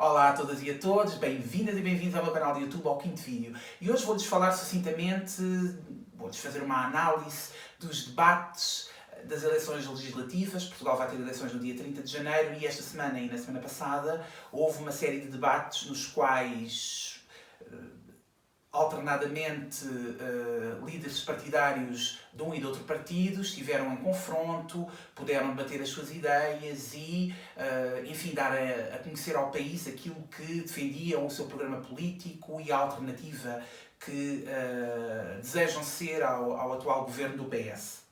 Olá a todas e a todos, bem-vindas e bem-vindos ao meu canal de YouTube, ao quinto vídeo. E hoje vou-lhes falar sucintamente, vou-lhes fazer uma análise dos debates das eleições legislativas. Portugal vai ter eleições no dia 30 de janeiro e esta semana e na semana passada houve uma série de debates nos quais alternadamente líderes partidários de um e de outro partido estiveram em confronto, puderam debater as suas ideias e, enfim, dar a conhecer ao país aquilo que defendiam o seu programa político e a alternativa que desejam ser ao atual governo do PS.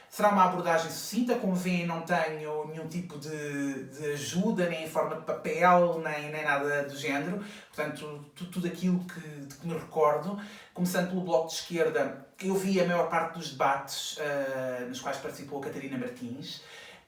Será uma abordagem sucinta, como veem não tenho nenhum tipo de ajuda, nem em forma de papel, nem nada do género. Portanto, tudo aquilo de que me recordo, começando pelo Bloco de Esquerda, eu vi a maior parte dos debates nos quais participou a Catarina Martins.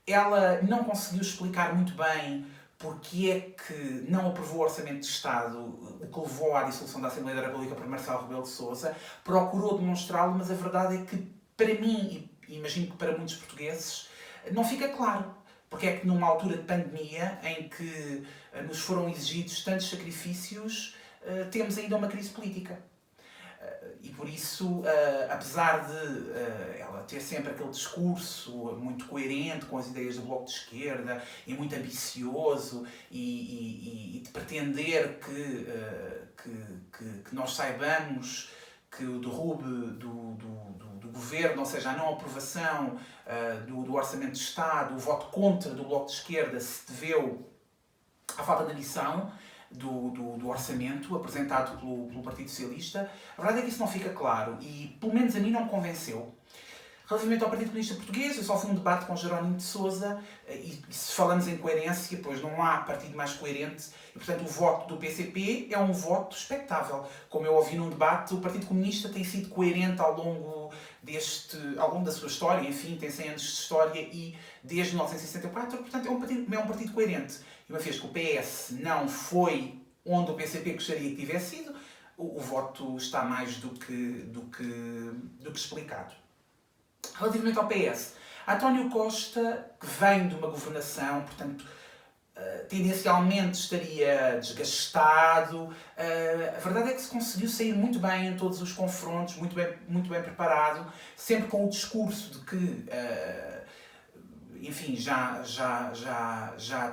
Ela não conseguiu explicar muito bem porque é que não aprovou o Orçamento de Estado, o que levou à dissolução da Assembleia da República por Marcelo Rebelo de Sousa. Procurou demonstrá-lo, mas a verdade é que, para mim, e imagino que para muitos portugueses, não fica claro. Porque é que numa altura de pandemia, em que nos foram exigidos tantos sacrifícios, temos ainda uma crise política. E por isso, apesar de ela ter sempre aquele discurso muito coerente com as ideias do Bloco de Esquerda e muito ambicioso e de pretender que nós saibamos que o derrube do governo, ou seja, a não aprovação do Orçamento de Estado, o voto contra do Bloco de Esquerda se deveu à falta de ambição do orçamento apresentado pelo Partido Socialista. A verdade é que isso não fica claro e, pelo menos a mim, não me convenceu. Relativamente ao Partido Comunista Português, eu só fui um debate com Jerónimo de Sousa e se falamos em coerência, pois não há partido mais coerente e, portanto, o voto do PCP é um voto expectável. Como eu ouvi num debate, o Partido Comunista tem sido coerente ao longo da sua história, enfim, tem 100 anos de história e desde 1964, portanto, é um partido coerente. E uma vez que o PS não foi onde o PCP gostaria que tivesse sido, o voto está mais do que explicado. Relativamente ao PS, António Costa, que vem de uma governação, portanto, tendencialmente estaria desgastado. A verdade é que se conseguiu sair muito bem em todos os confrontos, muito bem preparado, sempre com o discurso de que, enfim, já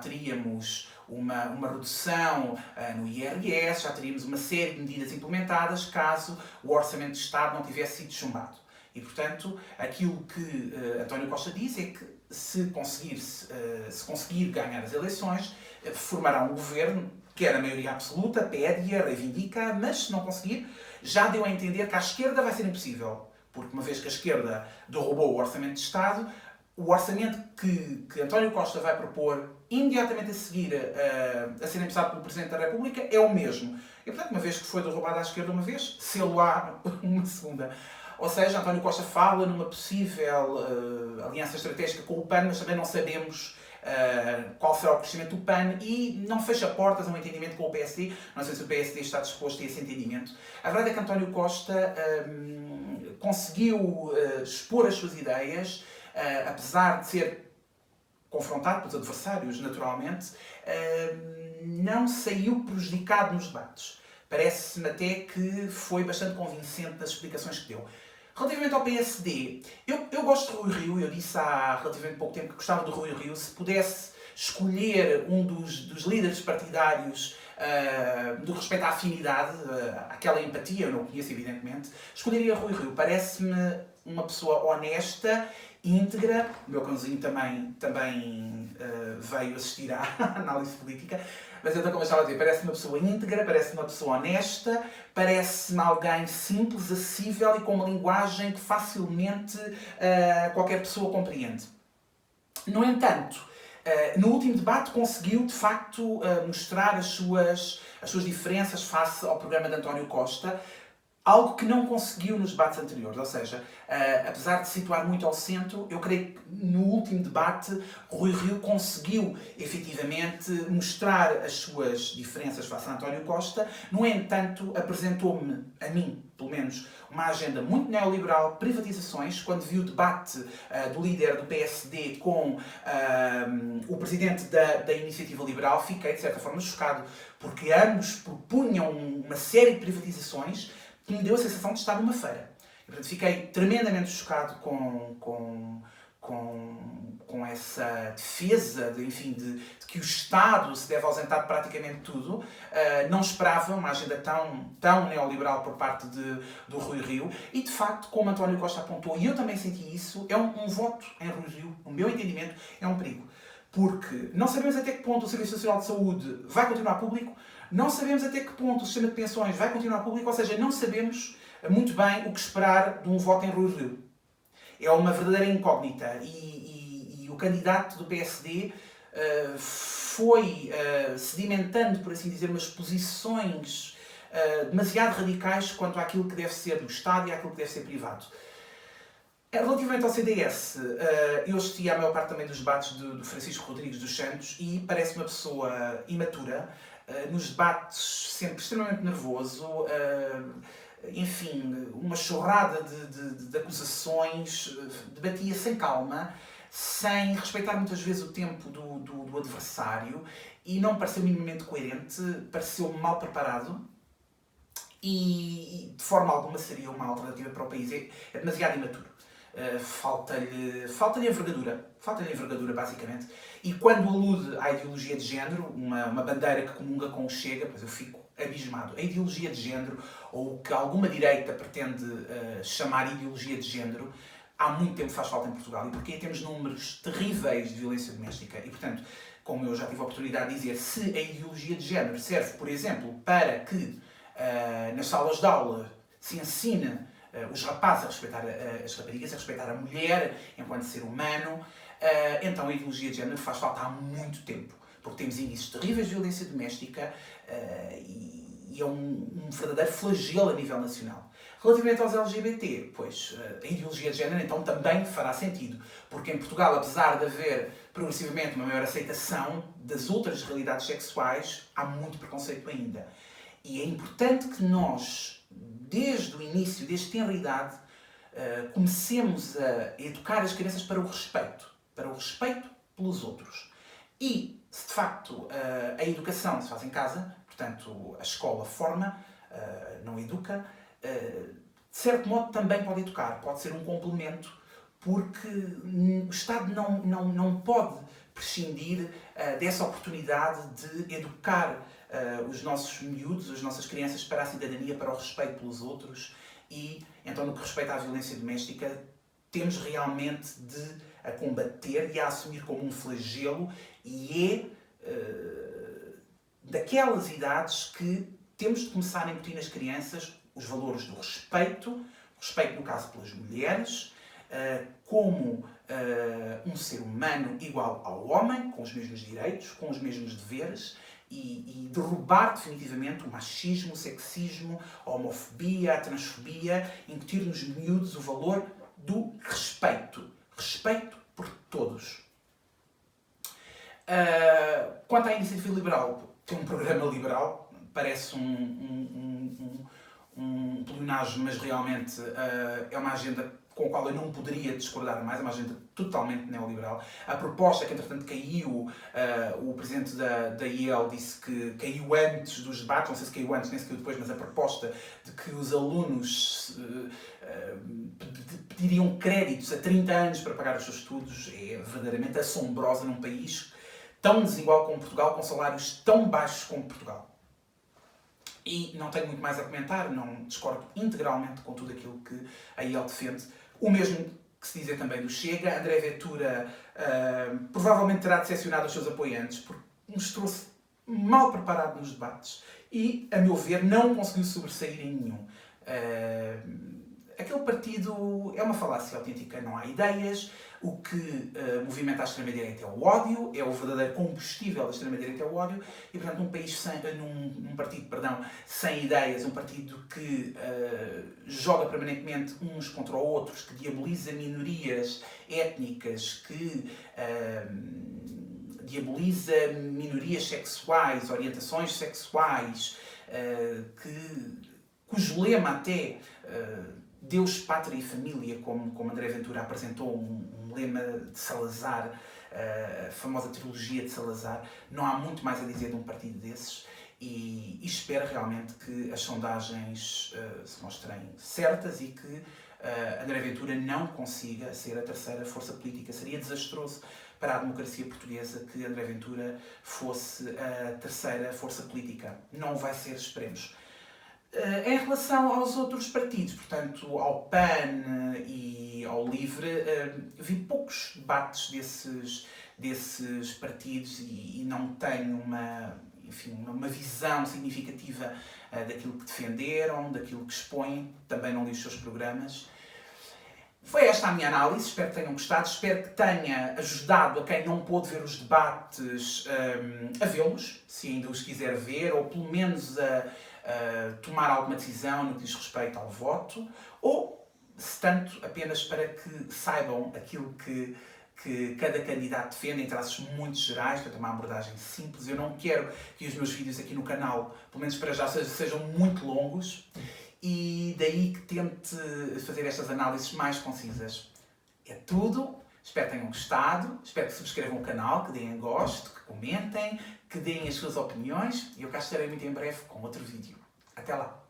teríamos uma redução no IRS, já teríamos uma série de medidas implementadas caso o Orçamento de Estado não tivesse sido chumbado. E, portanto, aquilo que António Costa diz é que se conseguir ganhar as eleições, formará um governo que era a maioria absoluta, pede-a, reivindica, mas se não conseguir, já deu a entender que à esquerda vai ser impossível. Porque uma vez que a esquerda derrubou o Orçamento de Estado, o orçamento que António Costa vai propor imediatamente a seguir a ser empossado pelo Presidente da República é o mesmo. E, portanto, uma vez que foi derrubado à esquerda uma vez, sê-lo-á uma segunda. Ou seja, António Costa fala numa possível aliança estratégica com o PAN, mas também não sabemos qual será o crescimento do PAN e não fecha portas a um entendimento com o PSD. Não sei se o PSD está disposto a esse entendimento. A verdade é que António Costa conseguiu expor as suas ideias, apesar de ser confrontado pelos adversários, naturalmente, não saiu prejudicado nos debates. Parece-me até que foi bastante convincente nas explicações que deu. Relativamente ao PSD, eu gosto de Rui Rio, eu disse há relativamente pouco tempo que gostava do Rui Rio. Se pudesse escolher um dos líderes partidários do respeito à afinidade, àquela empatia, eu não o conheço evidentemente, escolheria Rui Rio. Parece-me uma pessoa honesta, íntegra. O meu cãozinho também veio assistir à análise política. Mas então, como eu estava a dizer, parece-me uma pessoa íntegra, parece-me uma pessoa honesta, parece-me alguém simples, acessível e com uma linguagem que facilmente qualquer pessoa compreende. No entanto, no último debate conseguiu, de facto, mostrar as suas diferenças face ao programa de António Costa. algo que não conseguiu nos debates anteriores. Ou seja, apesar de situar muito ao centro, eu creio que no último debate Rui Rio conseguiu efetivamente mostrar as suas diferenças face a António Costa. No entanto, apresentou-me, a mim, pelo menos, uma agenda muito neoliberal, privatizações. Quando vi o debate do líder do PSD com o presidente da Iniciativa Liberal, fiquei, de certa forma, chocado, porque ambos propunham uma série de privatizações que me deu a sensação de estar numa feira. E, portanto, fiquei tremendamente chocado com essa defesa de que o Estado se deve ausentar de praticamente tudo. Não esperava uma agenda tão neoliberal por parte do Rui Rio. E, de facto, como António Costa apontou, e eu também senti isso, é um voto em Rui Rio, no meu entendimento, é um perigo. Porque não sabemos até que ponto o Serviço Nacional de Saúde vai continuar público, não sabemos até que ponto o sistema de pensões vai continuar público, ou seja, não sabemos muito bem o que esperar de um voto em Rui Rio. É uma verdadeira incógnita e o candidato do PSD foi sedimentando, por assim dizer, umas posições demasiado radicais quanto àquilo que deve ser do Estado e àquilo que deve ser privado. Relativamente ao CDS, eu assisti à maior parte também dos debates do Francisco Rodrigues dos Santos e parece uma pessoa imatura, nos debates sempre extremamente nervoso, enfim, uma chorrada de acusações, debatia sem calma, sem respeitar muitas vezes o tempo do adversário e não pareceu minimamente coerente, pareceu mal preparado e de forma alguma seria uma alternativa para o país. É demasiado imaturo. Falta-lhe envergadura, basicamente. E quando alude à ideologia de género, uma bandeira que comunga com o Chega, pois eu fico abismado. A ideologia de género, ou o que alguma direita pretende chamar ideologia de género, há muito tempo faz falta em Portugal. E porque temos números terríveis de violência doméstica. E, portanto, como eu já tive a oportunidade de dizer, se a ideologia de género serve, por exemplo, para que nas salas de aula se ensine os rapazes a respeitar as raparigas, a respeitar a mulher enquanto ser humano, então a ideologia de género faz falta há muito tempo, porque temos indícios terríveis de violência doméstica e é um verdadeiro flagelo a nível nacional. Relativamente aos LGBT, pois a ideologia de género então também fará sentido, porque em Portugal, apesar de haver progressivamente uma maior aceitação das outras realidades sexuais, há muito preconceito ainda. E é importante que nós, desde o início, desde tenra idade, comecemos a educar as crianças para o respeito pelos outros. E, se de facto a educação se faz em casa, portanto a escola forma, não educa, de certo modo também pode educar, pode ser um complemento, porque o Estado não pode prescindir dessa oportunidade de educar os nossos miúdos, as nossas crianças para a cidadania, para o respeito pelos outros e, então, no que respeita à violência doméstica, temos realmente de a combater e a assumir como um flagelo e daquelas idades que temos de começar a incutir nas crianças os valores do respeito no caso pelas mulheres, como um ser humano igual ao homem, com os mesmos direitos, com os mesmos deveres, e derrubar definitivamente o machismo, o sexismo, a homofobia, a transfobia, incutir nos miúdos o valor do respeito. Respeito por todos. Quanto à Iniciativa Liberal, tem um programa liberal, parece um pleonasmo, mas realmente é uma agenda com a qual eu não poderia discordar mais, é uma agenda totalmente neoliberal. A proposta que, entretanto, caiu, o presidente da IEL disse que caiu antes dos debates, não sei se caiu antes, nem se caiu depois, mas a proposta de que os alunos pediriam créditos a 30 anos para pagar os seus estudos é verdadeiramente assombrosa num país tão desigual como Portugal, com salários tão baixos como Portugal. E não tenho muito mais a comentar, não discordo integralmente com tudo aquilo que a IEL defende. O mesmo que se dizer também do Chega. André Ventura provavelmente terá decepcionado os seus apoiantes porque mostrou-se mal preparado nos debates e, a meu ver, não conseguiu sobressair em nenhum. aquele partido é uma falácia autêntica, não há ideias, o que movimenta a extrema-direita é o ódio, é o verdadeiro combustível da extrema-direita é o ódio, e portanto num partido sem ideias, um partido que joga permanentemente uns contra outros, que diaboliza minorias étnicas, que diaboliza minorias sexuais, orientações sexuais, cujo lema até Deus, Pátria e Família, como André Ventura apresentou um lema de Salazar, a famosa trilogia de Salazar. Não há muito mais a dizer de um partido desses e espero realmente que as sondagens se mostrem certas e que André Ventura não consiga ser a terceira força política. Seria desastroso para a democracia portuguesa que André Ventura fosse a terceira força política. Não vai ser, esperemos. Em relação aos outros partidos, portanto, ao PAN e ao LIVRE, vi poucos debates desses partidos e não tenho uma visão significativa daquilo que defenderam, daquilo que expõem, também não li os seus programas. Foi esta a minha análise, espero que tenham gostado, espero que tenha ajudado a quem não pôde ver os debates a vê-los, se ainda os quiser ver, ou pelo menos a tomar alguma decisão no que diz respeito ao voto, ou, se tanto, apenas para que saibam aquilo que cada candidato defende, em traços muito gerais, para ter uma abordagem simples. Eu não quero que os meus vídeos aqui no canal, pelo menos para já, sejam muito longos, e daí que tente fazer estas análises mais concisas. É tudo. Espero que tenham gostado, espero que subscrevam o canal, que deem gosto, que comentem, que deem as suas opiniões e eu cá estarei muito em breve com outro vídeo. Até lá!